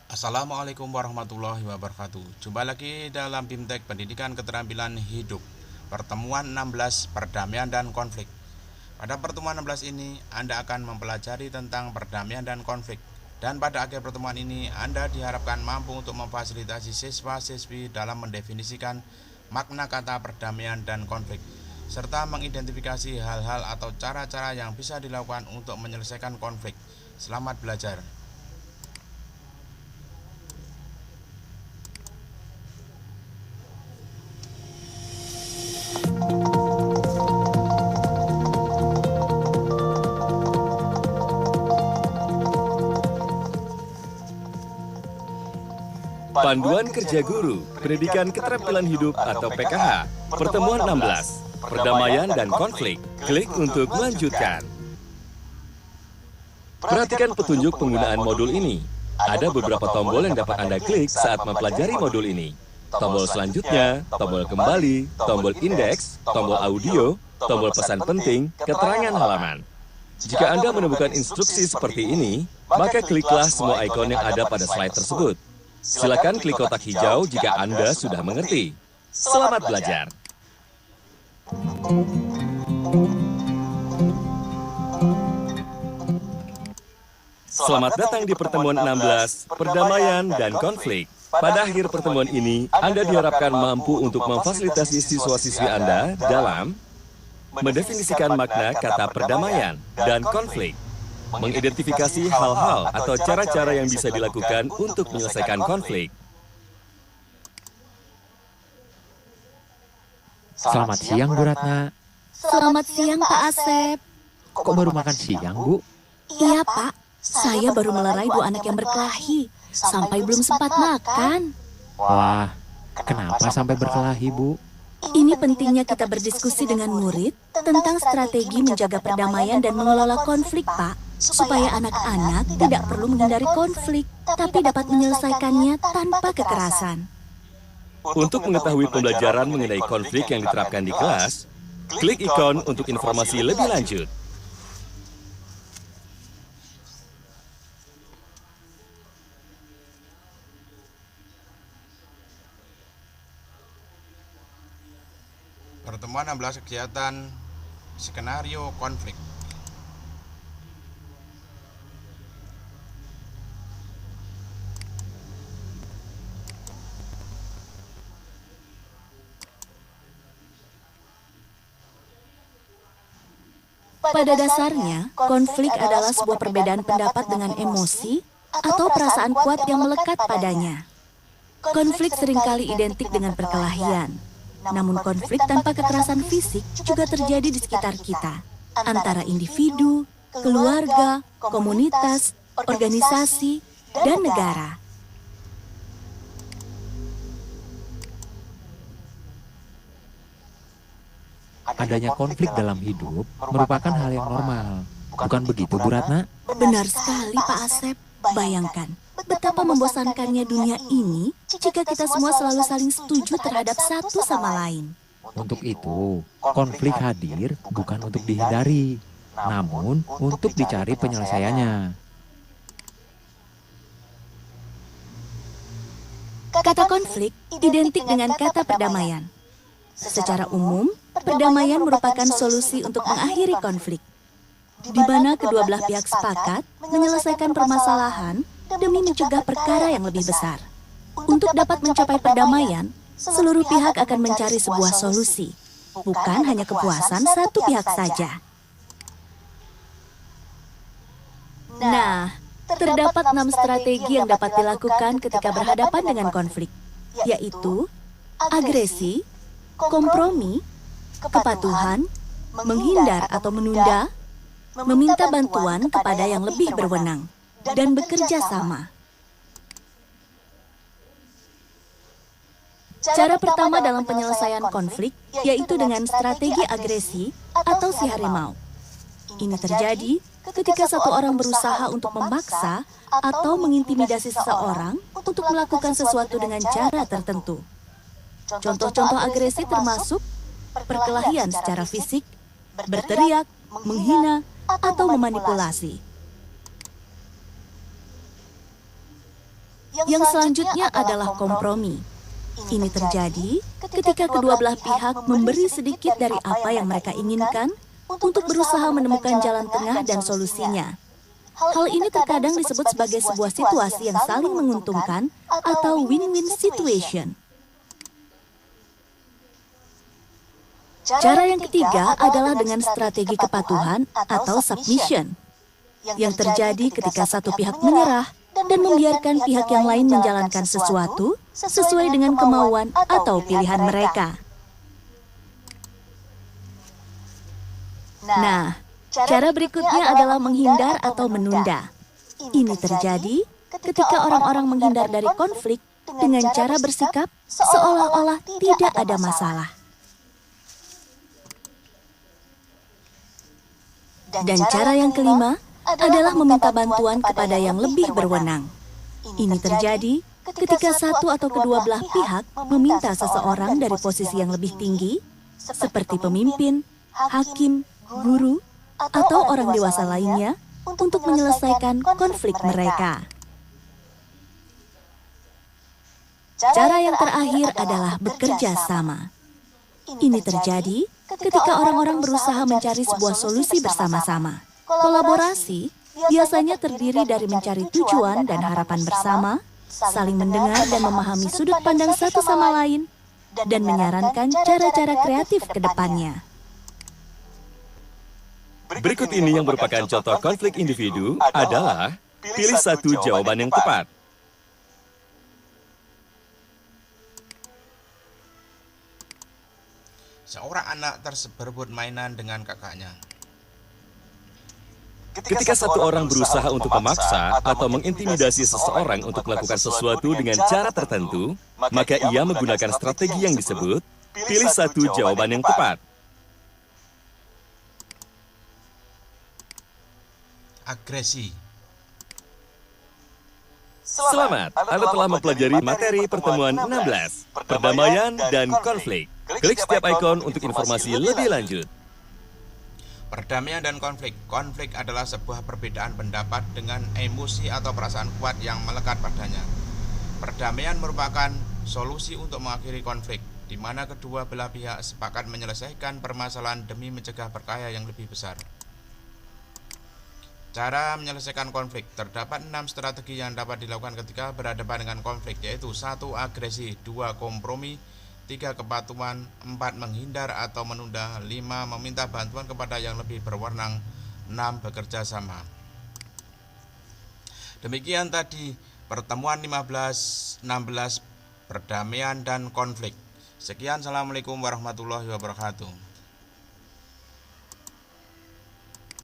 Assalamualaikum warahmatullahi wabarakatuh. Jumpa lagi dalam BIMTEK Pendidikan Keterampilan Hidup. Pertemuan 16 Perdamaian dan Konflik. Pada pertemuan 16 ini Anda akan mempelajari tentang perdamaian dan konflik. Dan pada akhir pertemuan ini Anda diharapkan mampu untuk memfasilitasi siswa-siswi dalam mendefinisikan makna kata perdamaian dan konflik, serta mengidentifikasi hal-hal atau cara-cara yang bisa dilakukan untuk menyelesaikan konflik. Selamat belajar. Panduan Kerja Guru, Pendidikan Keterampilan Hidup atau PKH, Pertemuan 16, Perdamaian dan Konflik. Klik untuk melanjutkan. Perhatikan petunjuk penggunaan modul ini. Ada beberapa tombol yang dapat Anda klik saat mempelajari modul ini. Tombol selanjutnya, tombol kembali, tombol indeks, tombol audio, tombol pesan penting, keterangan halaman. Jika Anda menemukan instruksi seperti ini, maka kliklah semua ikon yang ada pada slide tersebut. Silakan klik kotak hijau jika Anda sudah mengerti. Selamat belajar. Selamat datang di pertemuan 16, Perdamaian dan Konflik. Pada akhir pertemuan ini, Anda diharapkan mampu untuk memfasilitasi siswa-siswi Anda dalam mendefinisikan makna kata perdamaian dan konflik, mengidentifikasi hal-hal atau cara-cara yang bisa dilakukan untuk menyelesaikan konflik. Selamat siang, Bu Ratna. Selamat siang, Pak Asep. Kok baru makan siang, Bu? Iya, Pak. Saya baru melerai bu anak yang berkelahi. Sampai belum sempat makan. Wah, kenapa sampai berkelahi, Bu? Ini pentingnya kita berdiskusi dengan murid tentang strategi menjaga perdamaian dan mengelola konflik, Pak. Supaya anak-anak tidak perlu menghindari konflik, tapi dapat menyelesaikannya tanpa kekerasan. Untuk mengetahui pembelajaran mengenai konflik yang diterapkan di kelas, klik ikon untuk informasi lebih lanjut. Pertemuan 16 kegiatan skenario konflik. Pada dasarnya, konflik adalah sebuah perbedaan pendapat dengan emosi atau perasaan kuat yang melekat padanya. Konflik seringkali identik dengan perkelahian. Namun konflik tanpa kekerasan fisik juga terjadi di sekitar kita, antara individu, keluarga, komunitas, organisasi, dan negara. Adanya konflik dalam hidup merupakan hal yang normal. Bukan begitu, Bu Ratna? Benar sekali, Pak Asep. Bayangkan, betapa membosankannya dunia ini jika kita semua selalu saling setuju terhadap satu sama lain. Untuk itu, konflik hadir bukan untuk dihindari, namun untuk dicari penyelesaiannya. Kata konflik identik dengan kata perdamaian. Secara umum, perdamaian merupakan solusi untuk mengakhiri konflik, di mana kedua belah pihak sepakat menyelesaikan permasalahan demi mencegah perkara yang lebih besar. Untuk dapat mencapai perdamaian, seluruh pihak akan mencari sebuah solusi, bukan hanya kepuasan satu pihak saja. Nah, terdapat 6 strategi yang dapat dilakukan ketika berhadapan dengan konflik, yaitu agresi, kompromi, kepatuhan, menghindar atau menunda, meminta bantuan kepada yang lebih berwenang, dan bekerja sama. Cara pertama dalam penyelesaian konflik yaitu dengan strategi agresi atau si harimau. Ini terjadi ketika satu orang berusaha untuk memaksa atau mengintimidasi seseorang untuk melakukan sesuatu dengan cara tertentu. Contoh-contoh agresi termasuk perkelahian secara fisik, berteriak, menghina, atau memanipulasi. Yang selanjutnya adalah kompromi. Ini terjadi ketika kedua belah pihak memberi sedikit dari apa yang mereka inginkan untuk berusaha menemukan jalan tengah dan solusinya. Hal ini terkadang disebut sebagai sebuah situasi yang saling menguntungkan atau win-win situation. Cara yang ketiga adalah dengan strategi kepatuhan atau submission, yang terjadi ketika satu pihak menyerah dan membiarkan pihak yang lain menjalankan sesuatu sesuai dengan kemauan atau pilihan mereka. Nah, cara berikutnya adalah menghindar atau menunda. Ini terjadi ketika orang-orang menghindar dari konflik dengan cara bersikap seolah-olah tidak ada masalah. Dan cara yang kelima adalah meminta bantuan kepada yang lebih berwenang. Ini terjadi ketika satu atau kedua belah pihak meminta seseorang dari posisi yang lebih tinggi, seperti pemimpin, hakim, guru, atau orang dewasa lainnya untuk menyelesaikan konflik mereka. Cara yang terakhir adalah bekerja sama. Ini terjadi ketika orang-orang berusaha mencari sebuah solusi bersama-sama. Kolaborasi biasanya terdiri dari mencari tujuan dan harapan bersama, saling mendengar dan memahami sudut pandang satu sama lain, dan menyarankan cara-cara kreatif ke depannya. Berikut ini yang merupakan contoh konflik individu adalah pilih satu jawaban yang tepat. Seorang anak berebut mainan dengan kakaknya. Ketika satu orang berusaha untuk memaksa atau mengintimidasi seseorang untuk melakukan sesuatu dengan cara tertentu, maka ia menggunakan strategi yang disebut pilih satu jawaban yang tepat. Agresi. Selamat, Anda telah mempelajari materi pertemuan 16, perdamaian dan konflik. Klik setiap ikon untuk informasi lebih lanjut. Perdamaian dan konflik. Konflik adalah sebuah perbedaan pendapat dengan emosi atau perasaan kuat yang melekat padanya. Perdamaian merupakan solusi untuk mengakhiri konflik, di mana kedua belah pihak sepakat menyelesaikan permasalahan demi mencegah perkara yang lebih besar. Cara menyelesaikan konflik. Terdapat 6 strategi yang dapat dilakukan ketika berhadapan dengan konflik, yaitu 1. Agresi, 2. Kompromi, 3. Kepatuhan, 4. Menghindar atau menunda, 5. Meminta bantuan kepada yang lebih berwenang, 6. Bekerja sama. Demikian tadi pertemuan 15-16 perdamaian dan konflik. Sekian, assalamualaikum warahmatullahi wabarakatuh.